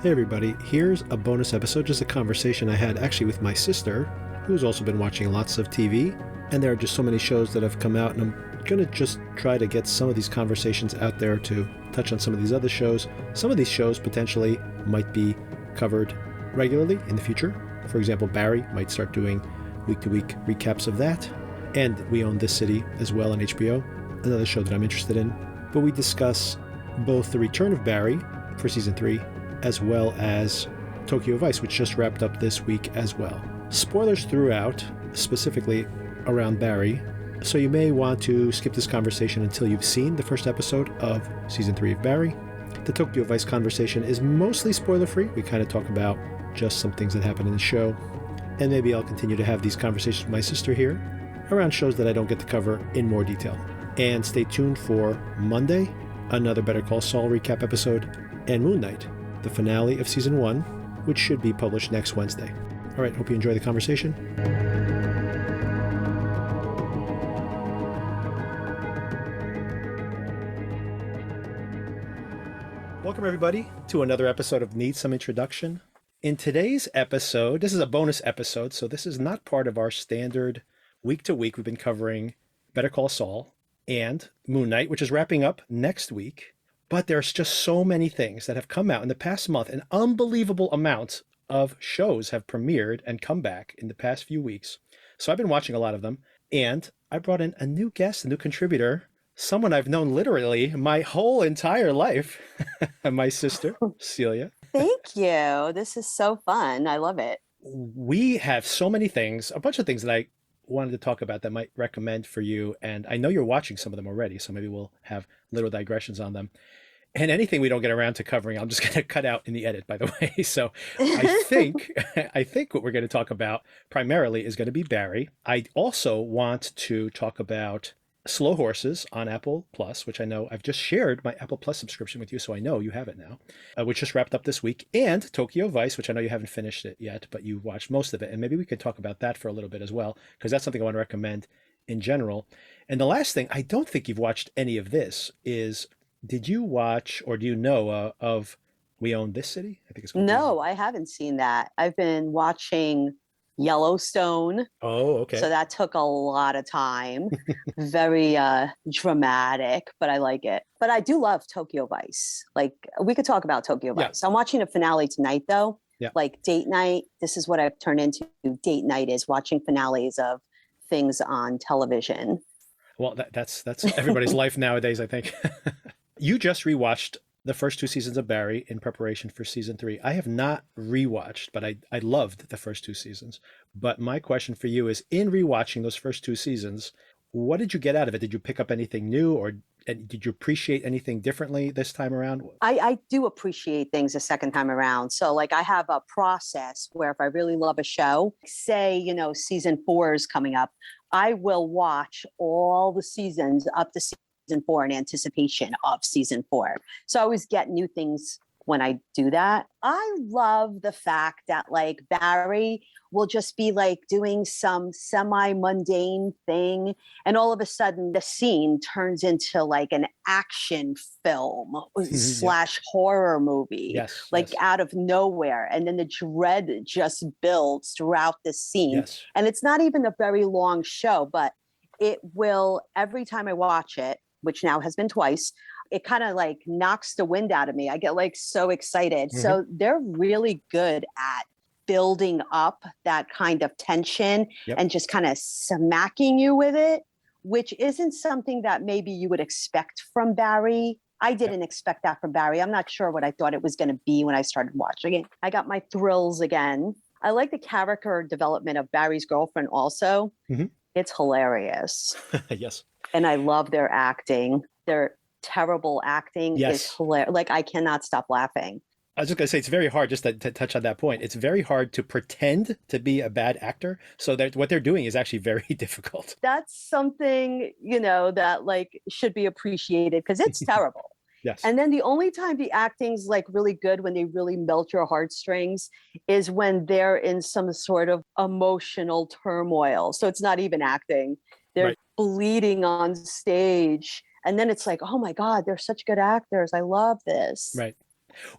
Hey everybody, here's a bonus episode, just a conversation I had actually with my sister, who's also been watching lots of TV, and there are just so many shows that have come out, and I'm going to just try to get some of these conversations out there to touch on some of these other shows. Some of these shows potentially might be covered regularly in the future. For example, Barry might start doing week-to-week recaps of that, and We Own This City as well on HBO, another show that I'm interested in. But we discuss both the return of Barry for season 3, as well as Tokyo Vice, which just wrapped up this week as well. Spoilers throughout, specifically around Barry, so you may want to skip this conversation until you've seen the first episode of season 3 of Barry. The Tokyo Vice conversation is mostly spoiler-free. We kind of talk about just some things that happen in the show, and maybe I'll continue to have these conversations with my sister here around shows that I don't get to cover in more detail. And stay tuned for Monday, another Better Call Saul recap episode, and Moon Knight, the finale of season 1, which should be published next Wednesday. All right, hope you enjoy the conversation. Welcome everybody to another episode of Need Some Introduction. In today's episode, this is a bonus episode, so this is not part of our standard week to week. We've been covering Better Call Saul and Moon Knight, which is wrapping up next week. But there's just so many things that have come out in the past month. An unbelievable amount of shows have premiered and come back in the past few weeks. So I've been watching a lot of them. And I brought in a new guest, a new contributor, someone I've known literally my whole entire life, my sister, Celia. Thank you. This is so fun. I love it. We have so many things, a bunch of things that I wanted to talk about that I might recommend for you. And I know you're watching some of them already, so maybe we'll have little digressions on them. And anything we don't get around to covering, I'm just going to cut out in the edit, by the way. So I think what we're going to talk about primarily is going to be Barry. I also want to talk about Slow Horses on Apple Plus, which I know I've just shared my Apple Plus subscription with you, so I know you have it now, which just wrapped up this week, and Tokyo Vice, which I know you haven't finished it yet, but you watched most of it. And maybe we could talk about that for a little bit as well, because that's something I want to recommend in general. And the last thing, I don't think you've watched any of this, is did you watch or do you know of We Own This City? I think it's called. No, I haven't seen that. I've been watching Yellowstone. Oh, okay. So that took a lot of time. Very dramatic, but I like it. But I do love Tokyo Vice. Like, we could talk about Tokyo Vice. Yeah. I'm watching a finale tonight, though. Yeah. Like date night. This is what I've turned into. Date night is watching finales of things on television. Well, that's everybody's life nowadays, I think. You just rewatched the first 2 seasons of Barry in preparation for season 3. I have not rewatched, but I loved the first 2 seasons. But my question for you is, in rewatching those first 2 seasons, what did you get out of it? Did you pick up anything new, or did you appreciate anything differently this time around? I do appreciate things a second time around. So like I have a process where if I really love a show, say, season 4 is coming up, I will watch all the seasons up to season 4 in anticipation of season 4. So I always get new things when I do that. I love the fact that like Barry will just be like doing some semi-mundane thing, and all of a sudden the scene turns into like an action film slash horror movie, yes, out of nowhere. And then the dread just builds throughout the scene. Yes. And it's not even a very long show, but it will, every time I watch it, which now has been twice, it kind of like knocks the wind out of me. I get like so excited. Mm-hmm. So they're really good at building up that kind of tension and just kind of smacking you with it, which isn't something that maybe you would expect from Barry. I didn't expect that from Barry. I'm not sure what I thought it was going to be when I started watching it. I got my thrills again. I like the character development of Barry's girlfriend also. Mm-hmm. It's hilarious. Yes. And I love their acting. Their terrible acting is hilarious. Like, I cannot stop laughing. I was just going to say, it's very hard, just to touch on that point, it's very hard to pretend to be a bad actor. So what they're doing is actually very difficult. That's something, that like should be appreciated because it's terrible. Yes. And then the only time the acting's like really good, when they really melt your heartstrings, is when they're in some sort of emotional turmoil. So it's not even acting. They're bleeding on stage. And then it's like, oh my God, they're such good actors. I love this. Right.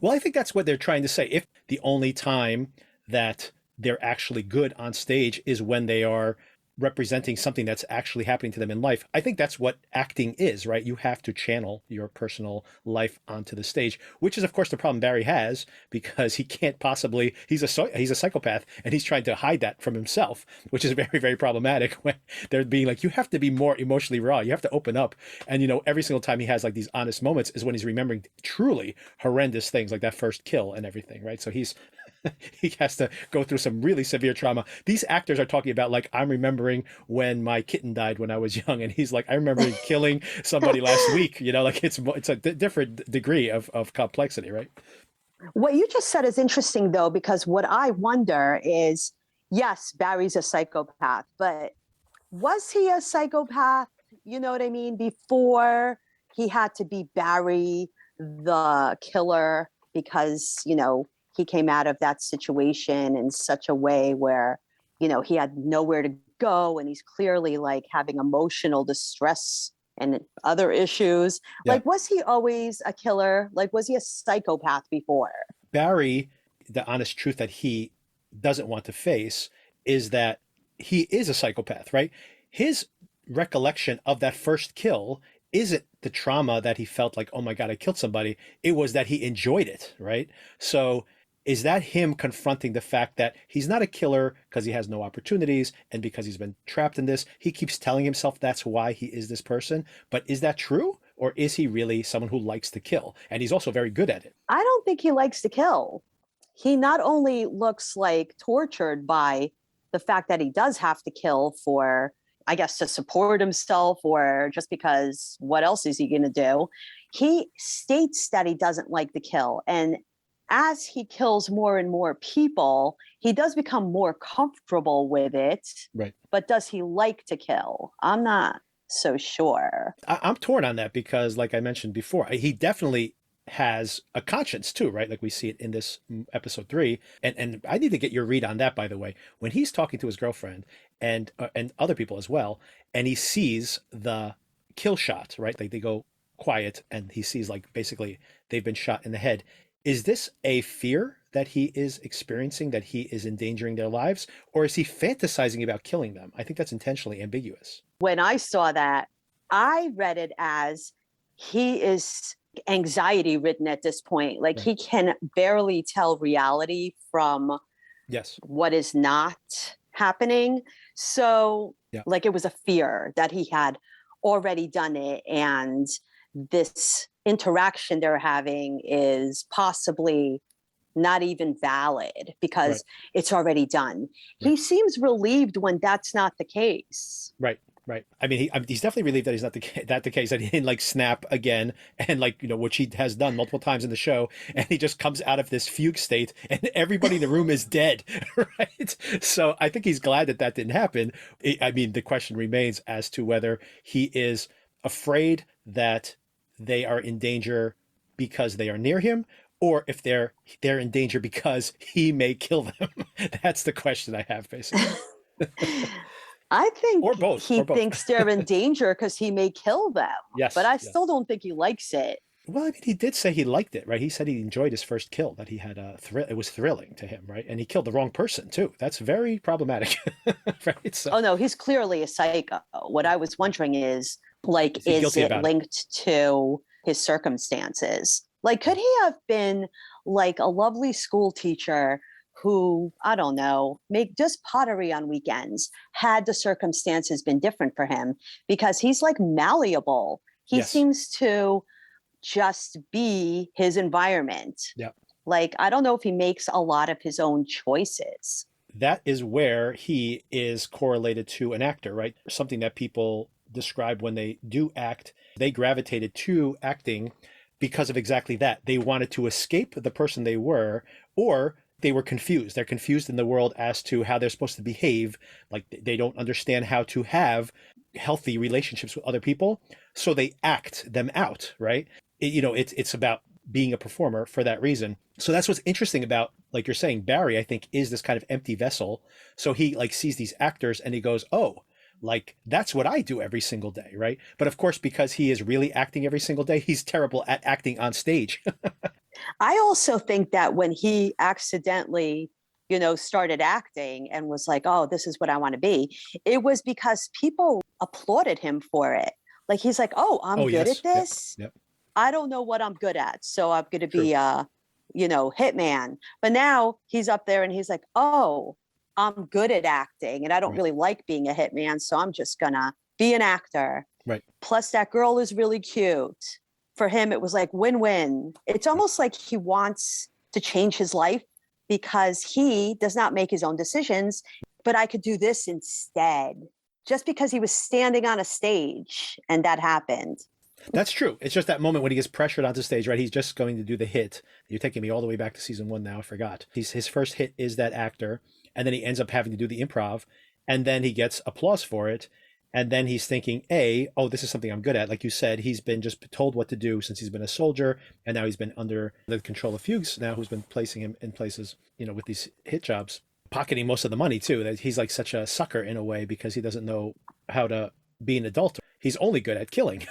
Well, I think that's what they're trying to say. If the only time that they're actually good on stage is when they are representing something that's actually happening to them in life, I think that's what acting is, right? You have to channel your personal life onto the stage, which is, of course, the problem Barry has, because he can't possibly, he's a psychopath, and he's trying to hide that from himself, which is very, very problematic when they're being like, you have to be more emotionally raw. You have to open up. And, every single time he has like these honest moments is when he's remembering truly horrendous things, like that first kill and everything, right? So he has to go through some really severe trauma. These actors are talking about, like, I'm remembering when my kitten died when I was young, and he's like, I remember killing somebody last week. Like it's a different degree of complexity, right? What you just said is interesting, though, because what I wonder is, yes, Barry's a psychopath, but was he a psychopath? You know what I mean? Before he had to be Barry the killer, because, he came out of that situation in such a way where, he had nowhere to go, and he's clearly like having emotional distress and other issues. Yeah. Like, was he always a killer? Like, was he a psychopath before? Barry, the honest truth that he doesn't want to face is that he is a psychopath, right? His recollection of that first kill isn't the trauma that he felt like, oh my God, I killed somebody. It was that he enjoyed it, right? So is that him confronting the fact that he's not a killer because he has no opportunities and because he's been trapped in this? He keeps telling himself that's why he is this person. But is that true? Or is he really someone who likes to kill? And he's also very good at it. I don't think he likes to kill. He not only looks like tortured by the fact that he does have to kill for, I guess, to support himself, or just because what else is he going to do? He states that he doesn't like to kill. And as he kills more and more people, he does become more comfortable with it. Right. But does he like to kill? I'm not so sure. I'm torn on that because, like I mentioned before, he definitely has a conscience too, right? Like we see it in this episode 3. And I need to get your read on that, by the way. When he's talking to his girlfriend and other people as well, and he sees the kill shot, right? Like they go quiet and he sees, like, basically they've been shot in the head. Is this a fear that he is experiencing, that he is endangering their lives, or is he fantasizing about killing them? I think that's intentionally ambiguous. When I saw that, I read it as he is anxiety ridden at this point. Like, Right. he can barely tell reality from Yes. what is not happening. So, Yeah. like, it was a fear that he had already done it, and this interaction they're having is possibly not even valid because Right. it's already done. He Right. seems relieved when that's not the case. Right. Right. I mean, he's definitely relieved that he's not the case, that he didn't like snap again, and, like, which he has done multiple times in the show, and he just comes out of this fugue state and everybody in the room is dead. Right. So I think he's glad that didn't happen. I mean, the question remains as to whether he is afraid that they are in danger because they are near him, or if they're in danger because he may kill them. That's the question I have, basically. I think Or both. he thinks they're in danger because he may kill them. Yes. But I yes. still don't think he likes it. Well, I mean, he did say he liked it, right? He said he enjoyed his first kill, that he had a thrill. It was thrilling to him, right? And he killed the wrong person too. That's very problematic, right? So, Oh no, he's clearly a psycho. What I was wondering is, like, is it linked to his circumstances? Like, could he have been like a lovely school teacher who, I don't know, make just pottery on weekends, had the circumstances been different for him? Because he's like malleable. He Yes. seems to just be his environment. Yeah. Like, I don't know if he makes a lot of his own choices. That is where he is correlated to an actor, right? Something that people describe when they do act. They gravitated to acting because of exactly that. They wanted to escape the person they were, or they were confused. They're confused in the world as to how they're supposed to behave. Like, they don't understand how to have healthy relationships with other people. So they act them out, right? It's about being a performer for that reason. So that's what's interesting about, like you're saying, Barry, I think, is this kind of empty vessel. So he, like, sees these actors and he goes, oh, like, that's what I do every single day, right? But of course, because he is really acting every single day, he's terrible at acting on stage. I also think that when he accidentally, started acting and was like, oh, this is what I want to be, it was because people applauded him for it. Like he's like, oh, I'm Oh, good at yes. Yep. this. Yep. I don't know what I'm good at. So I'm going to True. be hitman. But now he's up there and he's like, oh, I'm good at acting and I don't Right. really like being a hitman. So I'm just going to be an actor. Right. Plus, that girl is really cute. For him, it was like win-win. It's almost like he wants to change his life because he does not make his own decisions, but I could do this instead. Just because he was standing on a stage and that happened. That's true. It's just that moment when he gets pressured onto stage, right? He's just going to do the hit. You're taking me all the way back to season 1 now. I forgot. His first hit is that actor, and then he ends up having to do the improv, and then he gets applause for it. And then he's thinking, oh, this is something I'm good at. Like you said, he's been just told what to do since he's been a soldier, and now he's been under the control of Fuchs now, who's been placing him in places, with these hit jobs, pocketing most of the money too. That he's like such a sucker in a way because he doesn't know how to be an adult. He's only good at killing.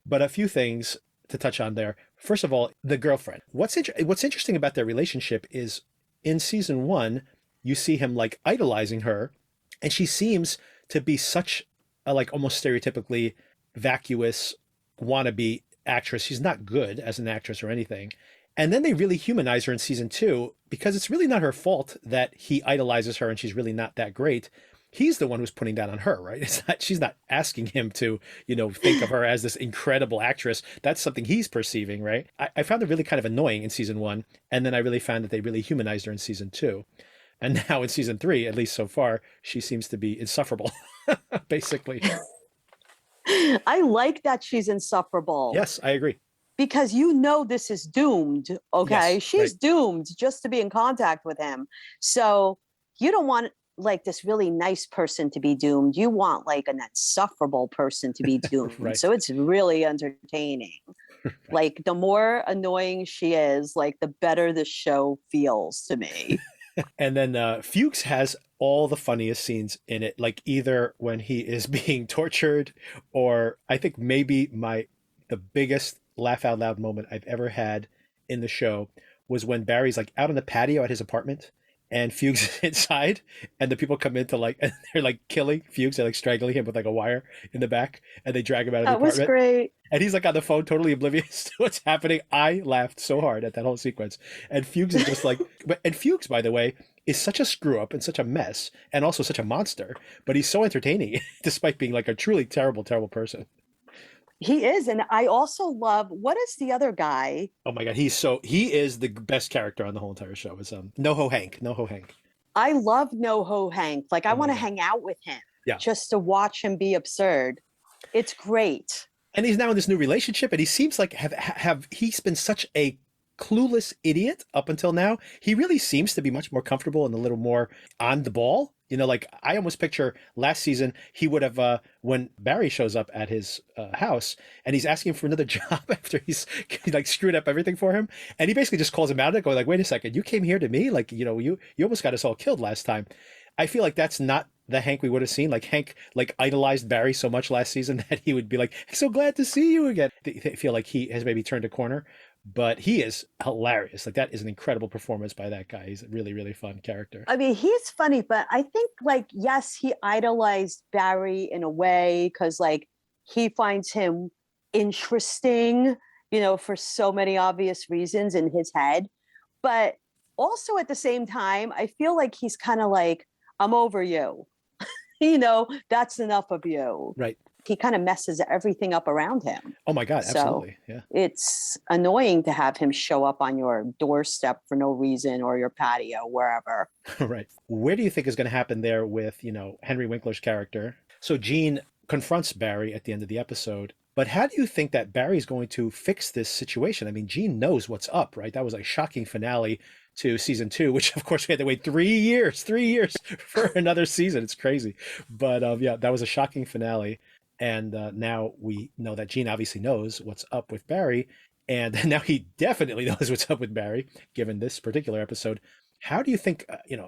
But a few things to touch on there. First of all, the girlfriend. What's interesting about their relationship is in season 1, you see him like idolizing her, and she seems to be such a like almost stereotypically vacuous wannabe actress. She's not good as an actress or anything. And then they really humanize her in season 2 because it's really not her fault that he idolizes her and she's really not that great. He's the one who's putting that on her, right? She's not asking him to, think of her as this incredible actress. That's something he's perceiving, right? I found it really kind of annoying in season 1. And then I really found that they really humanized her in season 2. And now in season 3, at least so far, she seems to be insufferable, basically. I like that she's insufferable. Yes, I agree. Because this is doomed, okay? Yes, She's right. doomed just to be in contact with him. So you don't want like this really nice person to be doomed. You want like an insufferable person to be doomed. Right. So it's really entertaining. Right. Like the more annoying she is, like the better the show feels to me. And then Fuchs has all the funniest scenes in it, like either when he is being tortured, or I think maybe the biggest laugh out loud moment I've ever had in the show was when Barry's like out on the patio at his apartment and Fuchs is inside, and the people come in to like, and they're like killing Fuchs, they're like strangling him with like a wire in the back, and they drag him out of the apartment. That was great. And he's like on the phone, totally oblivious to what's happening. I laughed so hard at that whole sequence. And Fuchs is just like, and Fuchs, by the way, is such a screw up and such a mess, and also such a monster. But he's so entertaining, despite being like a truly terrible, terrible person. He is, and I also love, what is the other guy? Oh my god, he is the best character on the whole entire show. It's NoHo Hank. NoHo Hank. I love NoHo Hank. Like I want to hang out with him, just to watch him be absurd. It's great. And he's now in this new relationship, and he seems like he's been such a clueless idiot up until now. He really seems to be much more comfortable and a little more on the ball. Like I almost picture last season he would have when Barry shows up at his house and he's asking for another job after he like screwed up everything for him, and he basically just calls him out and going like, "Wait a second, you came here to me? Like, you almost got us all killed last time." I feel like that's not the Hank we would have seen. Like Hank like idolized Barry so much last season that he would be like, "So glad to see you again." I feel like he has maybe turned a corner. But he is hilarious. Like that is an incredible performance by that guy. He's a really, really fun character. I mean, he's funny, but I think like, yes, he idolized Barry in a way because like he finds him interesting, for so many obvious reasons in his head. But also at the same time, I feel like he's kind of like, I'm over you. That's enough of you. Right. He kind of messes everything up around him. Oh my God, absolutely. So yeah. it's annoying to have him show up on your doorstep for no reason or your patio, wherever. Right. Where do you think is going to happen there with, Henry Winkler's character? So Gene confronts Barry at the end of the episode. But how do you think that Barry's going to fix this situation? I mean, Gene knows what's up, right? That was a shocking finale to season 2, which of course we had to wait 3 years for another season. It's crazy. But yeah, that was a shocking finale. And now we know that Gene obviously knows what's up with Barry. And now he definitely knows what's up with Barry, given this particular episode. How do you think,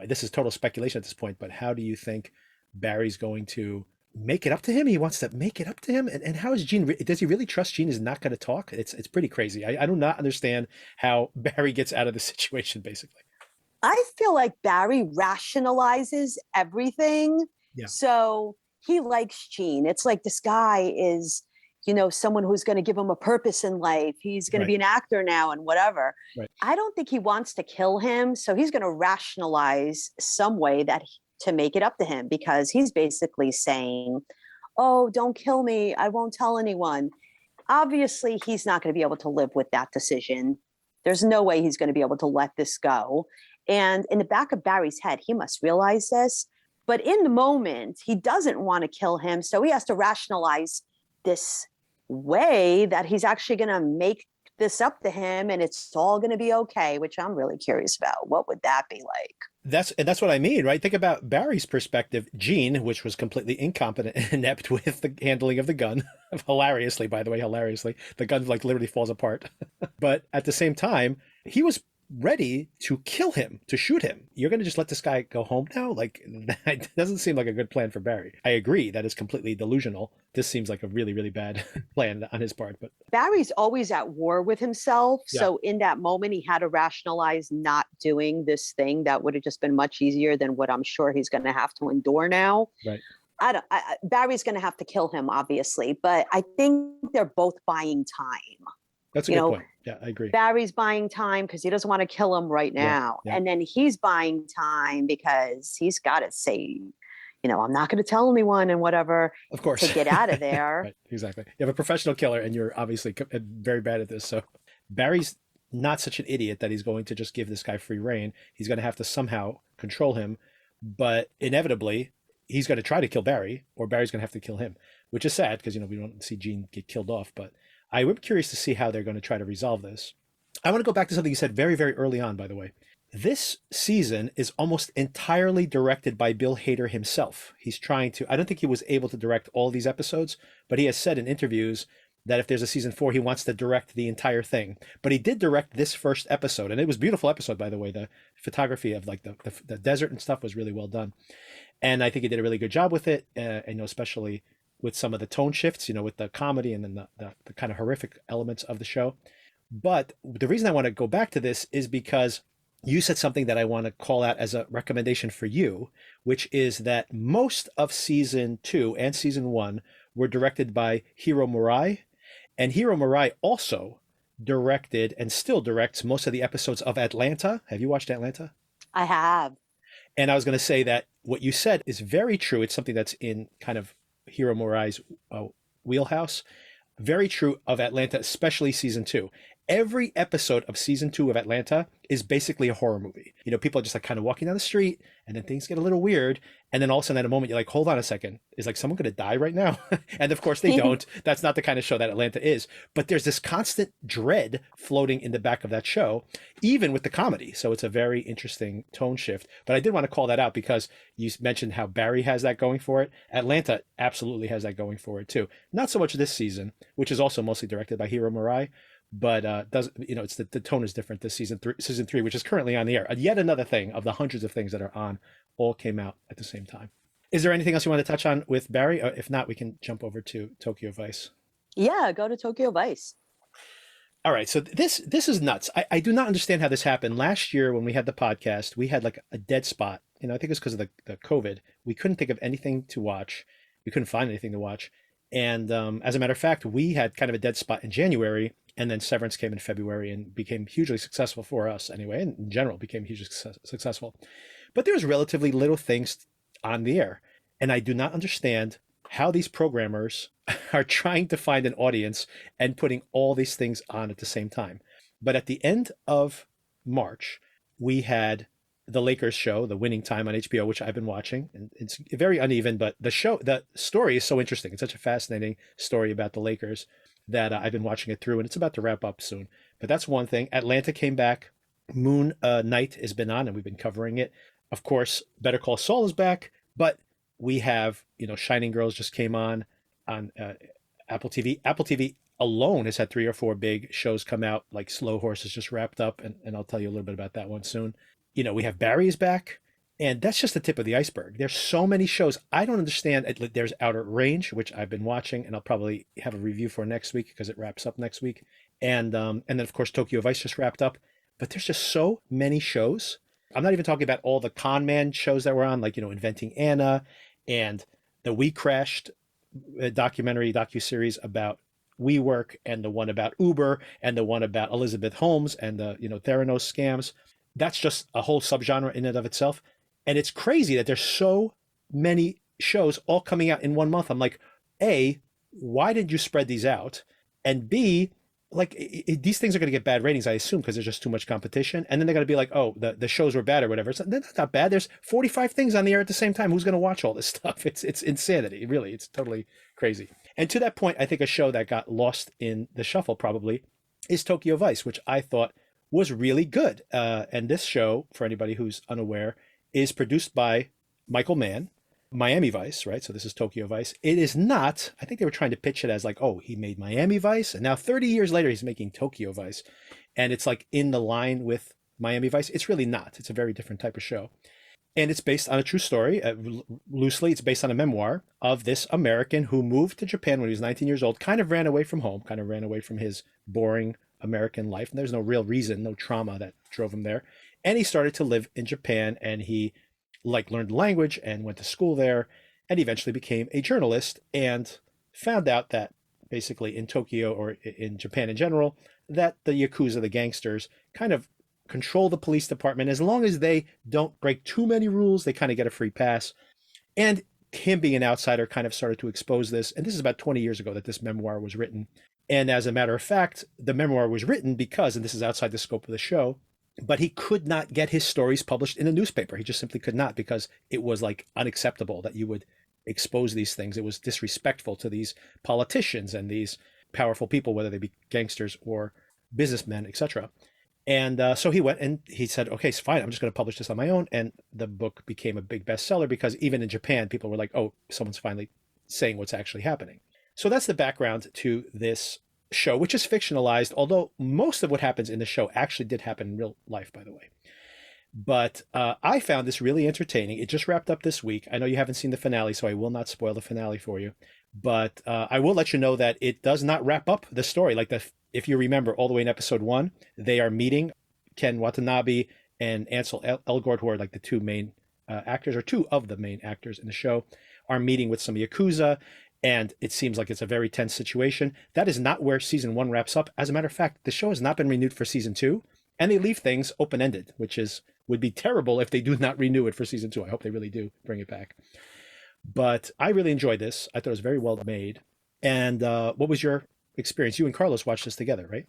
this is total speculation at this point, but how do you think Barry's going to make it up to him. He wants to make it up to him. And how is Gene? Does he really trust Gene is not going to talk? It's pretty crazy. I do not understand how Barry gets out of the situation, basically. I feel like Barry rationalizes everything. Yeah. So he likes Gene. It's like this guy is, someone who's going to give him a purpose in life. He's going to be an actor now and whatever. Right. I don't think he wants to kill him. So he's going to rationalize some way to make it up to him, because he's basically saying, oh, don't kill me. I won't tell anyone. Obviously, he's not going to be able to live with that decision. There's no way he's going to be able to let this go. And in the back of Barry's head, he must realize this. But in the moment, he doesn't want to kill him. So he has to rationalize this way that he's actually going to make this up to him and it's all going to be okay, which I'm really curious about. What would that be like? That's what I mean, right? Think about Barry's perspective. Gene, which was completely incompetent and inept with the handling of the gun, hilariously, by the way, the gun like literally falls apart. But at the same time, he was ready to kill him, to shoot him. You're going to just let this guy go home now? Like, that doesn't seem like a good plan for Barry. I agree that is completely delusional. This seems like a really, really bad plan on his part. But Barry's always at war with himself. Yeah. So in that moment, he had to rationalize not doing this thing that would have just been much easier than what I'm sure he's going to have to endure now. Right. Barry's going to have to kill him, obviously, but I think they're both buying time. That's a good point. Yeah, I agree. Barry's buying time because he doesn't want to kill him right now. Yeah. And then he's buying time because he's got to say, I'm not going to tell anyone and whatever. Of course. To get out of there. Right, exactly. You have a professional killer and you're obviously very bad at this. So Barry's not such an idiot that he's going to just give this guy free rein. He's going to have to somehow control him. But inevitably, he's going to try to kill Barry, or Barry's going to have to kill him, which is sad because, we don't see Gene get killed off. But I would be curious to see how they're going to try to resolve this. I want to go back to something you said very, very early on, by the way. This season is almost entirely directed by Bill Hader himself. He's trying to, I don't think he was able to direct all these episodes, but he has said in interviews that if there's a season 4, he wants to direct the entire thing. But he did direct this first episode, and it was a beautiful episode, by the way. The photography of like the desert and stuff was really well done. And I think he did a really good job with it, especially with some of the tone shifts, with the comedy and then the kind of horrific elements of the show. But the reason I want to go back to this is because you said something that I want to call out as a recommendation for you, which is that most of season 2 and season 1 were directed by Hiro Murai. And Hiro Murai also directed and still directs most of the episodes of Atlanta. Have you watched Atlanta? I have. And I was going to say that what you said is very true. It's something that's in kind of Hiro Murai's wheelhouse. Very true of Atlanta, especially season 2. Every episode of season 2 of Atlanta is basically a horror movie. People are just like kind of walking down the street and then things get a little weird. And then all of a sudden at a moment, you're like, hold on a second. Is like someone going to die right now? And of course they don't. That's not the kind of show that Atlanta is. But there's this constant dread floating in the back of that show, even with the comedy. So it's a very interesting tone shift. But I did want to call that out because you mentioned how Barry has that going for it. Atlanta absolutely has that going for it too. Not so much this season, which is also mostly directed by Hiro Murai. But it's the tone is different this season 3, which is currently on the air. Yet another thing of the hundreds of things that are on, all came out at the same time. Is there anything else you want to touch on with Barry? Or if not, we can jump over to Tokyo Vice. Yeah, go to Tokyo Vice. All right, so this is nuts. I do not understand how this happened. Last year when we had the podcast, we had like a dead spot. I think it's because of the COVID. We couldn't think of anything to watch. We couldn't find anything to watch. And as a matter of fact, we had kind of a dead spot in January. And then Severance came in February and became hugely successful for us anyway, and in general became hugely successful. But there's relatively little things on the air. And I do not understand how these programmers are trying to find an audience and putting all these things on at the same time. But at the end of March, we had the Lakers show, The Winning Time on HBO, which I've been watching. And it's very uneven, but the story is so interesting. It's such a fascinating story about the Lakers that I've been watching it through, and it's about to wrap up soon. But that's one thing. Atlanta came back. Moon Knight has been on, and we've been covering it. Of course, Better Call Saul is back, but we have, Shining Girls just came on Apple TV. Apple TV alone has had 3 or 4 big shows come out, like Slow Horses just wrapped up, and I'll tell you a little bit about that one soon. We have Barry's back, And that's just the tip of the iceberg. There's so many shows. I don't understand. There's Outer Range, which I've been watching, and I'll probably have a review for next week because it wraps up next week. And then of course Tokyo Vice just wrapped up. But there's just so many shows. I'm not even talking about all the con man shows that were on, like, Inventing Anna and the We Crashed docuseries about WeWork, and the one about Uber, and the one about Elizabeth Holmes and the Theranos scams. That's just a whole subgenre in and of itself. And it's crazy that there's so many shows all coming out in one month. I'm like, A, why did you spread these out? And B, like, these things are going to get bad ratings, I assume, because there's just too much competition. And then they're going to be like, oh, the shows were bad or whatever. They're not bad. There's 45 things on the air at the same time. Who's going to watch all this stuff? It's insanity. Really, it's totally crazy. And to that point, I think a show that got lost in the shuffle probably is Tokyo Vice, which I thought was really good. And this show, for anybody who's unaware, is produced by Michael Mann, Miami Vice, right? So this is Tokyo Vice. It is not, I think they were trying to pitch it as like, oh, he made Miami Vice, and now 30 years later, he's making Tokyo Vice. And it's like in the line with Miami Vice. It's really not. It's a very different type of show. And it's based on a true story. Loosely, it's based on a memoir of this American who moved to Japan when he was 19 years old, kind of ran away from home, kind of ran away from his boring American life. And there's no real reason, no trauma that drove him there. And he started to live in Japan, and he learned the language and went to school there, and eventually became a journalist, and found out that basically in Tokyo, or in Japan in general, that the Yakuza, the gangsters, kind of control the police department. As long as they don't break too many rules, they kind of get a free pass. And him being an outsider kind of started to expose this. And this is about 20 years ago that this memoir was written. And as a matter of fact, the memoir was written because, and this is outside the scope of the show, but he could not get his stories published in a newspaper. He just simply could not, because it was like unacceptable that you would expose these things. It was disrespectful to these politicians and these powerful people, whether they be gangsters or businessmen, etc. And so he went and he said, okay, it's fine. I'm just going to publish this on my own. And the book became a big bestseller because even in Japan, people were like, oh, someone's finally saying what's actually happening. So that's the background to this show, which is fictionalized, although most of what happens in the show actually did happen in real life, by the way. But I found this really entertaining. It just wrapped up this week. I know you haven't seen the finale, so I will not spoil the finale for you. But I will let you know that it does not wrap up the story. If you remember, all the way in episode 1, they are meeting Ken Watanabe and Ansel Elgort, who are like the two main actors, or two of the main actors in the show, are meeting with some Yakuza. And it seems like it's a very tense situation. That is not where season 1 wraps up. As a matter of fact, the show has not been renewed for season 2, and they leave things open-ended, which would be terrible if they do not renew it for season 2. I hope they really do bring it back. But I really enjoyed this. I thought it was very well made. And what was your experience? You and Carlos watched this together, right?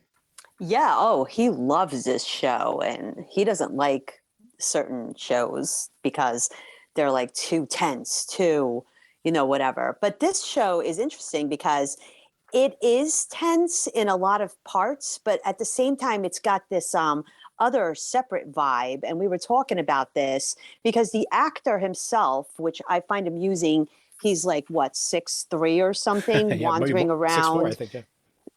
Yeah. Oh, he loves this show, and he doesn't like certain shows because they're like too tense, too, whatever. But this show is interesting because it is tense in a lot of parts, but at the same time, it's got this other separate vibe. And we were talking about this because the actor himself, which I find amusing, he's like, what, 6'3" or something, Yeah, wandering around. 6'4", I think, yeah.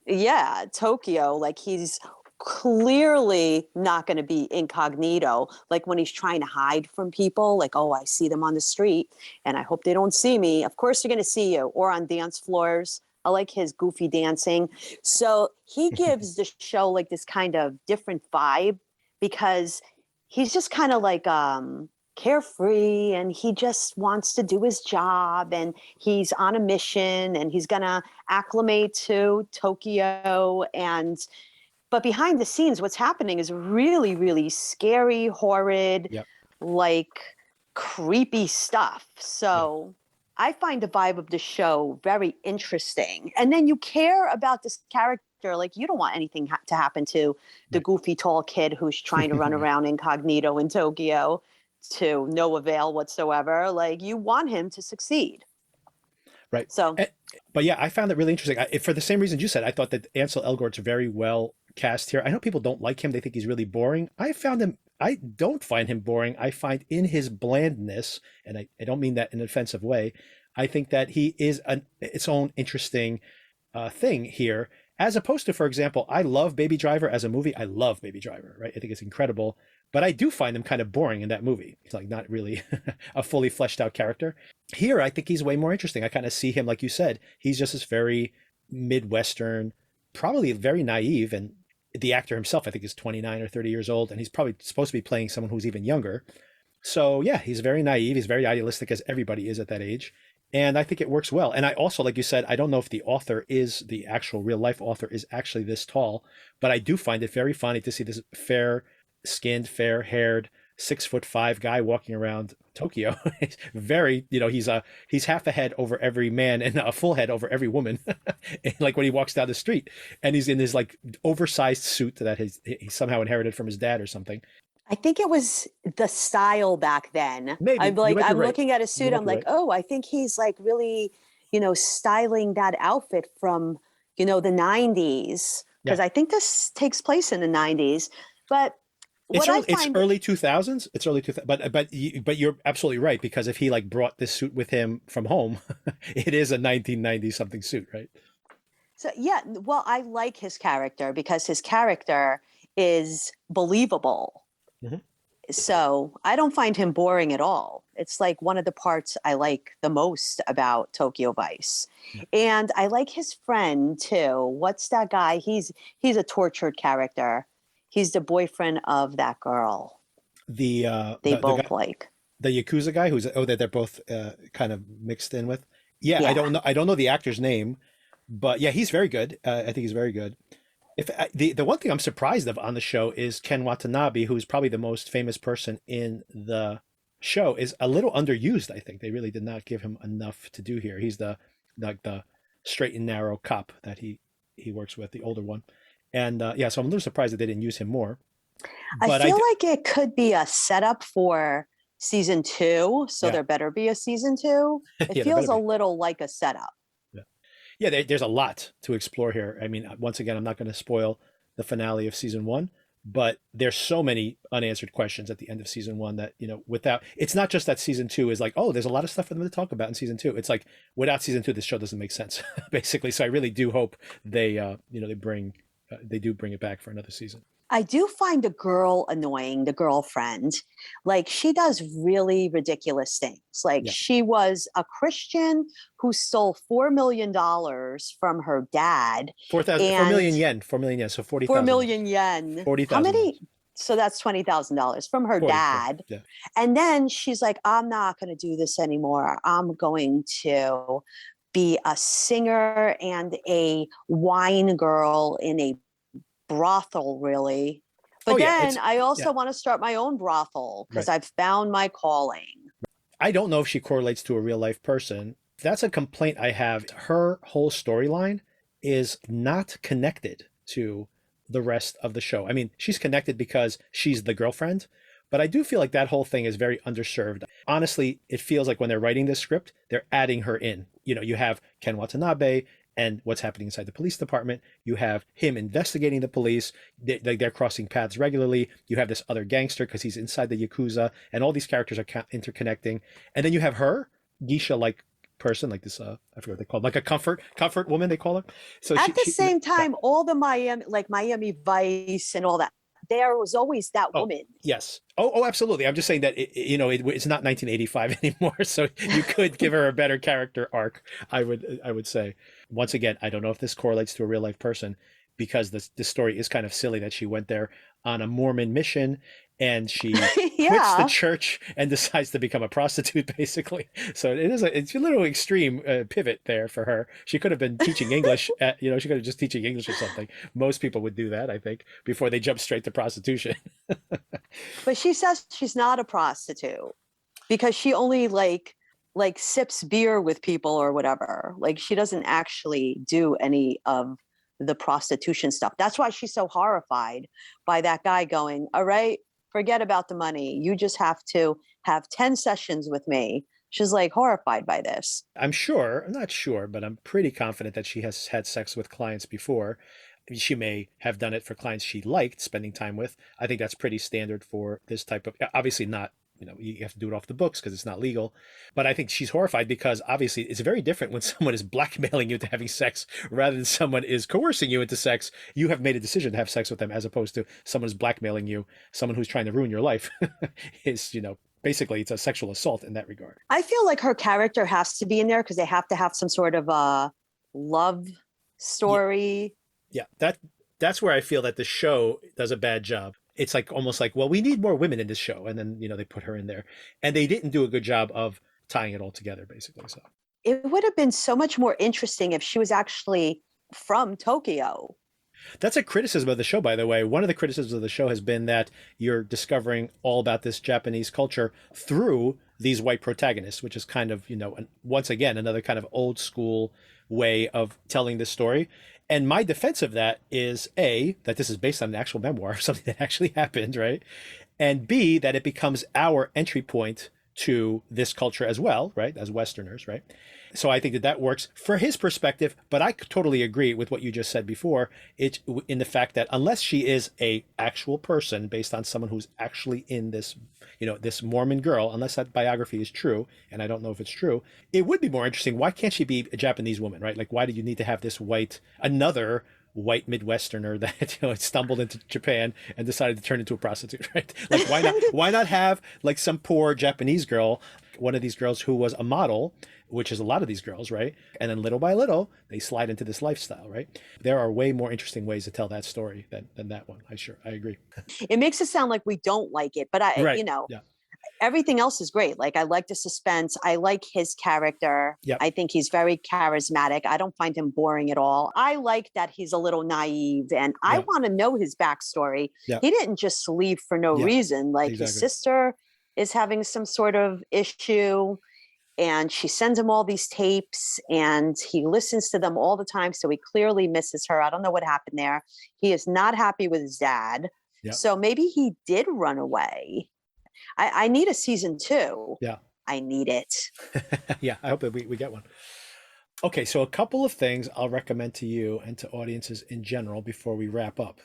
Yeah, Tokyo, like he's clearly not going to be incognito, like when he's trying to hide from people, like, oh, I see them on the street and I hope they don't see me. Of course they're going to see you, or on dance floors. I like his goofy dancing. So he gives the show like this kind of different vibe because he's just kind of like carefree, and he just wants to do his job, and he's on a mission, and he's going to acclimate to Tokyo. But behind the scenes, what's happening is really, really scary, horrid, Yep. like creepy stuff. So I find the vibe of the show very interesting. And then you care about this character. Like, you don't want anything to happen to the goofy tall kid who's trying to run around incognito in Tokyo to no avail whatsoever. Like, you want him to succeed. Right. So, but yeah, I found it really interesting. For the same reason you said, I thought that Ansel Elgort's very well cast here. I know people don't like him. They think he's really boring. I don't find him boring. I find in his blandness, and I don't mean that in an offensive way, I think that he is its own interesting thing here, as opposed to, for example, I love Baby Driver as a movie. I love Baby Driver, right? I think it's incredible. But I do find him kind of boring in that movie. He's like not really a fully fleshed out character. Here, I think he's way more interesting. I kind of see him, like you said, he's just this very Midwestern, probably very naive. And the actor himself, I think, is 29 or 30 years old. And he's probably supposed to be playing someone who's even younger. So yeah, he's very naive. He's very idealistic, as everybody is at that age. And I think it works well. And I also, like you said, I don't know if the actual real life author is actually this tall, but I do find it very funny to see this fair skinned, fair haired, 6'5" guy walking around Tokyo. Very, he's half a head over every man and a full head over every woman. Like when he walks down the street, and he's in his like oversized suit that he somehow inherited from his dad or something. I think it was the style back then. Maybe. I'm like, I'm right. looking at a suit. I'm like, oh, I think he's like really, styling that outfit from, the 90s. Because I think this takes place in the 90s. But it's early 2000s. It's early 2000s. But you're absolutely right, because if he like brought this suit with him from home, it is a 1990 something suit, right? So yeah, well, I like his character because his character is believable. Mm-hmm. So I don't find him boring at all. It's like one of the parts I like the most about Tokyo Vice. Mm-hmm. And I like his friend too. What's that guy? He's a tortured character. He's the boyfriend of that girl. They both like the Yakuza guy that they're both kind of mixed in with. Yeah, I don't know the actor's name, but yeah, he's very good. I think he's very good. The one thing I'm surprised of on the show is Ken Watanabe, who's probably the most famous person in the show, is a little underused. I think they really did not give him enough to do here. He's the straight and narrow cop that he works with, the older one. And so I'm a little surprised that they didn't use him more. But I feel like it could be a setup for season 2. So there better be a season 2. It feels a little like a setup. Yeah, there's a lot to explore here. I mean, once again, I'm not going to spoil the finale of season 1, but there's so many unanswered questions at the end of season 1 that, it's not just that season 2 is like, oh, there's a lot of stuff for them to talk about in season 2. It's like, without season 2, this show doesn't make sense, basically. So I really do hope they do bring it back for another season. I do find the girl annoying, the girlfriend. Like, she does really ridiculous things. Like, she was a Christian who stole $4 million from her dad. 4 million yen. 4 million yen. So 40,000. 4 million yen. 40,000. How many? So that's $20,000 from her dad. Yeah. And then she's like, I'm not going to do this anymore. I'm going to be a singer and a wine girl in a brothel, really. But then I also want to start my own brothel because I've found my calling. I don't know if she correlates to a real life person. That's a complaint I have. Her whole storyline is not connected to the rest of the show. I mean, she's connected because she's the girlfriend, but I do feel like that whole thing is very underserved. Honestly, it feels like when they're writing this script, they're adding her in. You have Ken Watanabe and what's happening inside the police department. You have him investigating the police. They're crossing paths regularly. You have this other gangster because he's inside the Yakuza, and all these characters are interconnecting. And then you have her, geisha-like person, like this, I forget what they call it, like a comfort woman, they call her. So at the same time, all the Miami Vice and all that, there was always that woman. Yes. Oh, absolutely. I'm just saying that it's not 1985 anymore, so you could give her a better character arc. I would say. Once again, I don't know if this correlates to a real life person, because this story is kind of silly that she went there on a Mormon mission and she quits the church and decides to become a prostitute, basically. So it's a little extreme pivot there for her. She could have been teaching English. She could have just teaching English or something. Most people would do that, I think, before they jump straight to prostitution. But she says she's not a prostitute because she only like sips beer with people or whatever. Like, she doesn't actually do any of the prostitution stuff. That's why she's so horrified by that guy going, all right, forget about the money. You just have to have 10 sessions with me. She's like horrified by this. I'm not sure, but I'm pretty confident that she has had sex with clients before. She may have done it for clients she liked spending time with. I think that's pretty standard for this type of, obviously not you have to do it off the books because it's not legal. But I think she's horrified because obviously it's very different when someone is blackmailing you into having sex rather than someone is coercing you into sex. You have made a decision to have sex with them, as opposed to someone is blackmailing you, someone who's trying to ruin your life. Is, basically it's a sexual assault in that regard. I feel like her character has to be in there because they have to have some sort of a love story. Yeah, that's where I feel that the show does a bad job. It's like almost like, well, we need more women in this show, and then they put her in there, and they didn't do a good job of tying it all together, basically. So It would have been so much more interesting if she was actually from Tokyo. that's a criticism of the show, by the way. One of the criticisms of the show has been that you're discovering all about this Japanese culture through these white protagonists, which is kind of, once again, another kind of old school way of telling this story. And my defense of that is A, that this is based on an actual memoir, something that actually happened, right? And B, that it becomes our entry point to this culture as well, right? As Westerners, right? So I think that works for his perspective, but I totally agree with what you just said before. It's in the fact that unless she is a actual person based on someone who's actually in this, this Mormon girl, unless that biography is true, and I don't know if it's true, it would be more interesting. Why can't she be a Japanese woman, right? Like, why do you need to have this another white Midwesterner that stumbled into Japan and decided to turn into a prostitute, right? Like, why not have like some poor Japanese girl, one of these girls who was a model, which is a lot of these girls, right? And then little by little they slide into this lifestyle, right? There are way more interesting ways to tell that story than that one. I agree. It makes it sound like we don't like it, but Right. Yeah. Everything else is great. Like, I like the suspense. I like his character. Yep. I think he's very charismatic. I don't find him boring at all. I like that he's a little naive, and I want to know his backstory. Yep. He didn't just leave for no reason. Like, exactly. His sister is having some sort of issue, and she sends him all these tapes, and he listens to them all the time. So he clearly misses her. I don't know what happened there. He is not happy with his dad. Yep. So maybe he did run away. I need a season 2. Yeah. I need it. Yeah, I hope that we get one. Okay, so a couple of things I'll recommend to you and to audiences in general before we wrap up.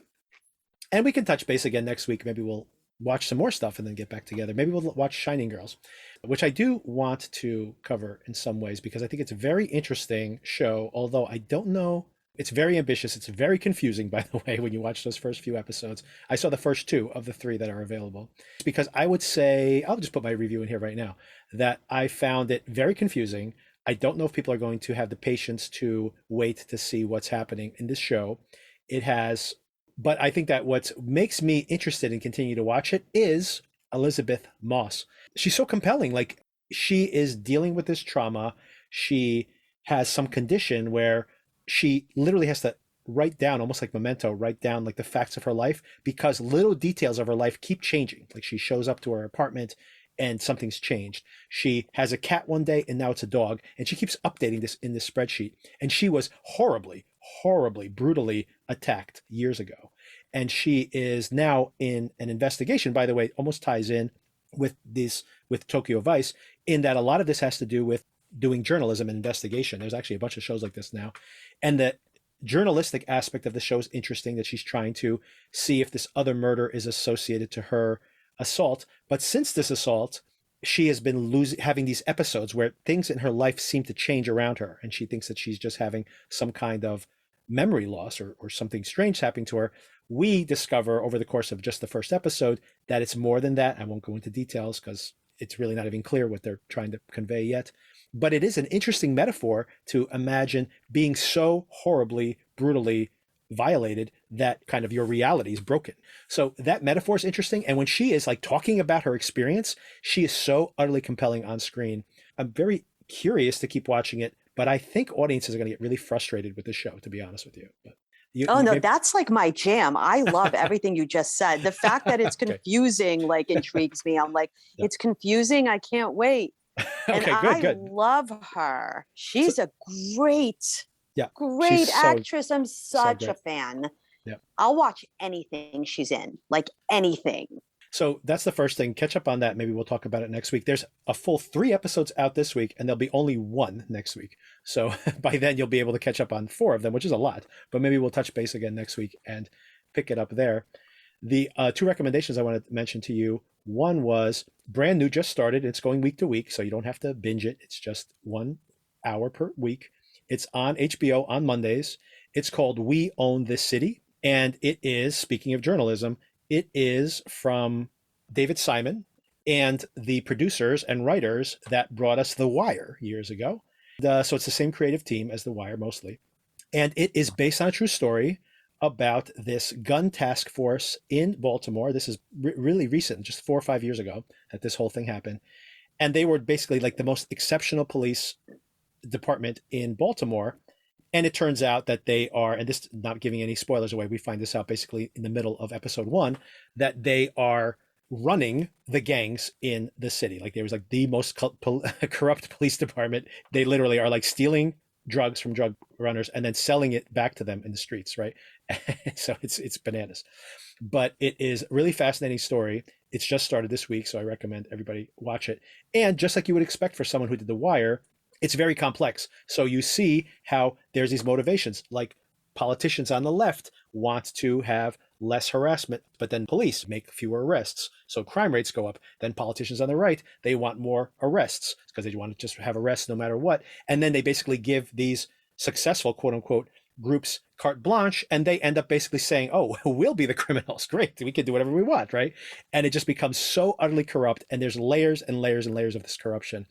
And we can touch base again next week. Maybe we'll watch some more stuff and then get back together. Maybe we'll watch Shining Girls, which I do want to cover in some ways because I think it's a very interesting show, although I don't know. It's very ambitious. It's very confusing, by the way, when you watch those first few episodes. I saw the first 2 of the 3 that are available because I would say, I'll just put my review in here right now, that I found it very confusing. I don't know if people are going to have the patience to wait to see what's happening in this show. But I think that what makes me interested in continue to watch it is Elizabeth Moss. She's so compelling. Like, she is dealing with this trauma. She has some condition where she literally has to write down, almost like Memento, write down like the facts of her life because little details of her life keep changing. Like, she shows up to her apartment and something's changed. She has a cat one day and now it's a dog, and she keeps updating this in this spreadsheet. And she was horribly, brutally attacked years ago. And she is now in an investigation, by the way, almost ties in with Tokyo Vice, in that a lot of this has to do with doing journalism and investigation. There's actually a bunch of shows like this now. And the journalistic aspect of the show is interesting, that she's trying to see if this other murder is associated to her assault. But since this assault, she has been having these episodes where things in her life seem to change around her. And she thinks that she's just having some kind of memory loss or something strange happening to her. We discover over the course of just the first episode that it's more than that. I won't go into details because it's really not even clear what they're trying to convey yet. But it is an interesting metaphor to imagine being so horribly, brutally violated that kind of your reality is broken. So that metaphor is interesting. And when she is like talking about her experience, she is so utterly compelling on screen. I'm very curious to keep watching it, but I think audiences are going to get really frustrated with the show, to be honest with you. But that's like my jam. I love everything you just said. The fact that it's confusing like intrigues me. I'm like, It's confusing. I can't wait. And good. Love her. She's a great actress. I'm such a fan. Yeah. I'll watch anything she's in, like anything. So that's the first thing. Catch up on that. Maybe we'll talk about it next week. There's a full 3 episodes out this week, and there'll be only 1 next week. So by then you'll be able to catch up on 4 of them, which is a lot. But maybe we'll touch base again next week and pick it up there. The two recommendations I wanted to mention to you, one was brand new, just started. It's going week to week, so you don't have to binge it. It's just 1 hour per week. It's on HBO on Mondays. It's called We Own This City. And it is, speaking of journalism, it is from David Simon and the producers and writers that brought us The Wire years ago. So it's the same creative team as The Wire mostly. And it is based on a true story about this gun task force in Baltimore. This is really recent, just 4 or 5 years ago that this whole thing happened. And they were basically like the most exceptional police department in Baltimore. And it turns out that they are, and this not giving any spoilers away, we find this out basically in the middle of episode 1, that they are running the gangs in the city. Like there was like the most corrupt police department. They literally are like stealing drugs from drug runners and then selling it back to them in the streets, right? So it's bananas. But it is a really fascinating story. It's just started this week, so I recommend everybody watch it. And just like you would expect for someone who did The Wire, it's very complex. So you see how there's these motivations, like politicians on the left want to have less harassment, but then police make fewer arrests. So crime rates go up. Then politicians on the right, they want more arrests because they want to just have arrests no matter what. And then they basically give these successful, quote unquote, groups carte blanche, and they end up basically saying, oh, we'll be the criminals. Great. We can do whatever we want, right? And it just becomes so utterly corrupt. And there's layers and layers and layers of this corruption.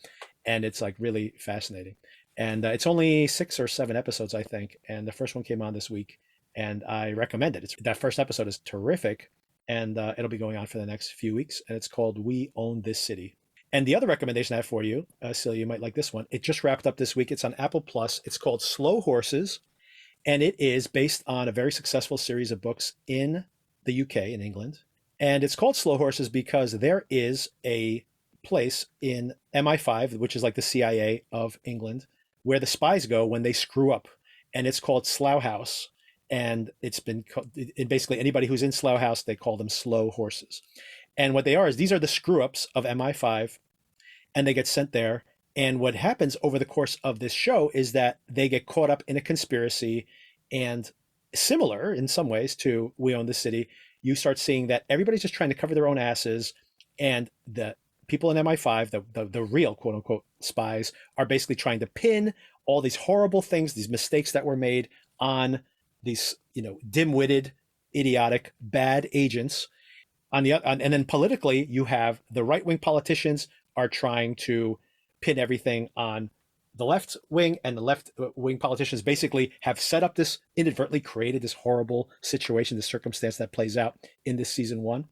And it's like really fascinating. And it's only 6 or 7 episodes, I think. And the first one came on this week, and I recommend it. That first episode is terrific, and it'll be going on for the next few weeks. And it's called We Own This City. And the other recommendation I have for you, Celia, you might like this one. It just wrapped up this week. It's on Apple Plus. It's called Slow Horses, and it is based on a very successful series of books in the UK, in England. And it's called Slow Horses because there is a place in MI5, which is like the CIA of England, where the spies go when they screw up, and it's called Slough House. And it's been basically anybody who's in Slough House, they call them slow horses. And what they are is these are the screw ups of MI5, and they get sent there. And what happens over the course of this show is that they get caught up in a conspiracy, and similar in some ways to We Own the City, you start seeing that everybody's just trying to cover their own asses, and the people in MI5, the real quote unquote spies, are basically trying to pin all these horrible things, these mistakes that were made on these, dim-witted, idiotic, bad agents. And then politically, you have the right-wing politicians are trying to pin everything on the left wing, and the left wing politicians basically have set up this, inadvertently created this horrible situation, this circumstance that plays out in this season 1.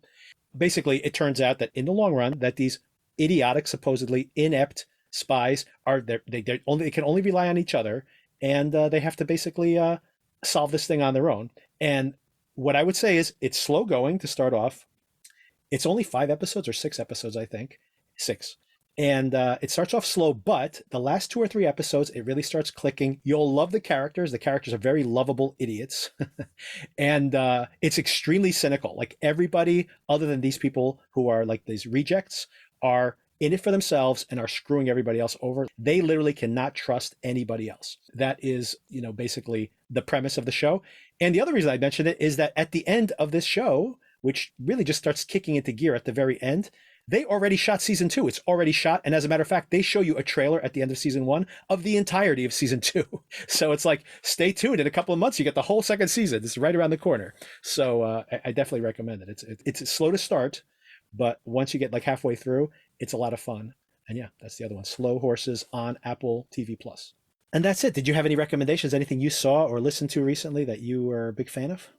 Basically, it turns out that in the long run, that these idiotic, supposedly inept spies they can only rely on each other, and they have to basically solve this thing on their own. And what I would say is it's slow going to start off. It's only 5 episodes or 6 episodes, I think, 6. And it starts off slow, but the last 2 or 3 episodes, it really starts clicking. You'll love the characters. The characters are very lovable idiots. And it's extremely cynical. Like everybody other than these people who are like these rejects are in it for themselves and are screwing everybody else over. They literally cannot trust anybody else. That is, basically the premise of the show. And the other reason I mentioned it is that at the end of this show, which really just starts kicking into gear at the very end, they already shot season 2. It's already shot. And as a matter of fact, they show you a trailer at the end of season 1 of the entirety of season 2. So it's like, stay tuned. In a couple of months, you get the whole second season. It's right around the corner. So I definitely recommend it. It's slow to start, but once you get like halfway through, it's a lot of fun. And yeah, that's the other one. Slow Horses on Apple TV Plus. And that's it. Did you have any recommendations? Anything you saw or listened to recently that you were a big fan of?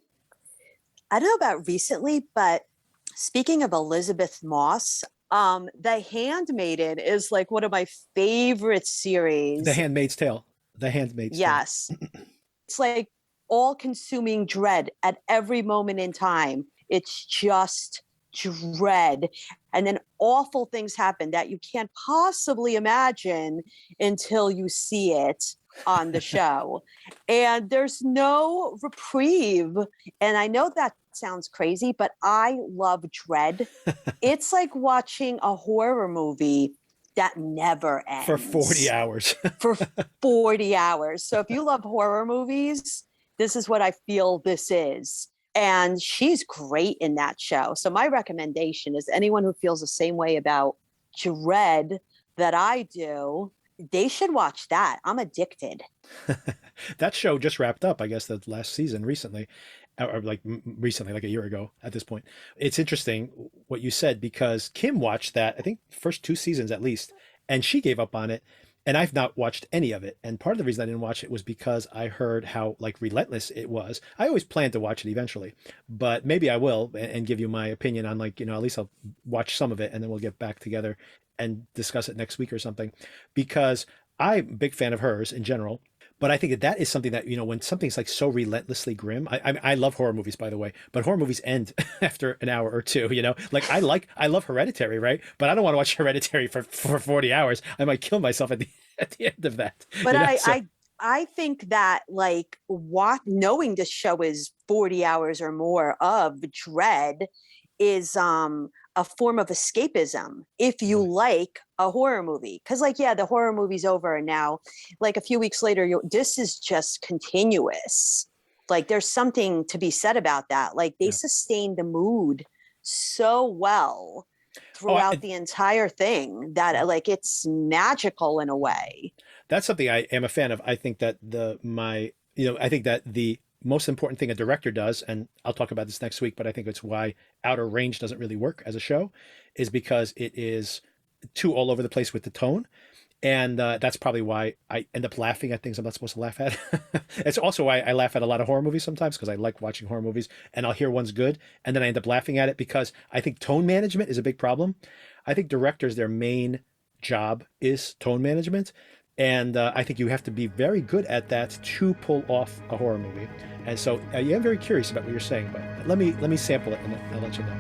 I don't know about recently, but speaking of Elizabeth Moss, The Handmaiden is like one of my favorite series. The Handmaid's Tale. The Handmaid's Yes. Tale. It's like all-consuming dread at every moment in time. It's just dread. And then awful things happen that you can't possibly imagine until you see it on the show. And there's no reprieve. And I know that sounds crazy, but I love dread. It's like watching a horror movie that never ends. For 40 hours. For 40 hours. So if you love horror movies, this is what I feel this is. And she's great in that show. So my recommendation is anyone who feels the same way about Dread that I do, they should watch that. I'm addicted. That show just wrapped up, I guess, the last season recently, or like recently, like a year ago at this point. It's interesting what you said because Kim watched that, I think, first 2 seasons at least, and she gave up on it. And I've not watched any of it. And part of the reason I didn't watch it was because I heard how like relentless it was. I always plan to watch it eventually, but maybe I will and give you my opinion on like, at least I'll watch some of it and then we'll get back together and discuss it next week or something, because I'm a big fan of hers in general. But I think that is something that, when something's like so relentlessly grim, I love horror movies, by the way, but horror movies end after an hour or two, like I love Hereditary, right? But I don't want to watch Hereditary for 40 hours. I might kill myself at the end of that. But I think that like knowing this show is 40 hours or more of Dread is a form of escapism if you like a horror movie. Because like, yeah, the horror movie's over and now like a few weeks later, this is just continuous. Like there's something to be said about that. Like they sustain the mood so well throughout the entire thing that like it's magical in a way. That's something I am a fan of. I think that I think that the most important thing a director does, and I'll talk about this next week, but I think it's why Outer Range doesn't really work as a show, is because it is too all over the place with the tone. And that's probably why I end up laughing at things I'm not supposed to laugh at. It's also why I laugh at a lot of horror movies sometimes, because I like watching horror movies and I'll hear one's good and then I end up laughing at it, because I think tone management is a big problem. I think directors, their main job is tone management. And I think you have to be very good at that to pull off a horror movie. And so, yeah, I'm very curious about what you're saying, but let me sample it and I'll let you know.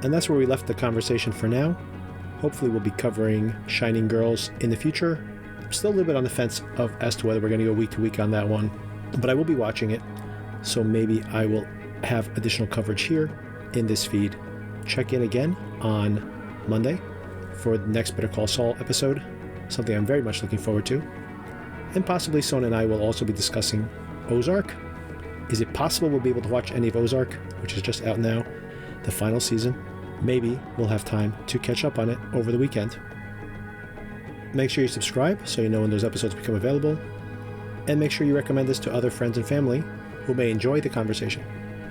And that's where we left the conversation for now. Hopefully we'll be covering Shining Girls in the future. I'm still a little bit on the fence as to whether we're going to go week to week on that one, but I will be watching it. So maybe I will have additional coverage here in this feed. Check in again on Monday for the next Better Call Saul episode, something I'm very much looking forward to. And possibly Sona and I will also be discussing Ozark. Is it possible we'll be able to watch any of Ozark, which is just out now, the final season? Maybe we'll have time to catch up on it over the weekend. Make sure you subscribe so you know when those episodes become available. And make sure you recommend this to other friends and family who may enjoy the conversation.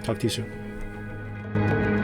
Talk to you soon.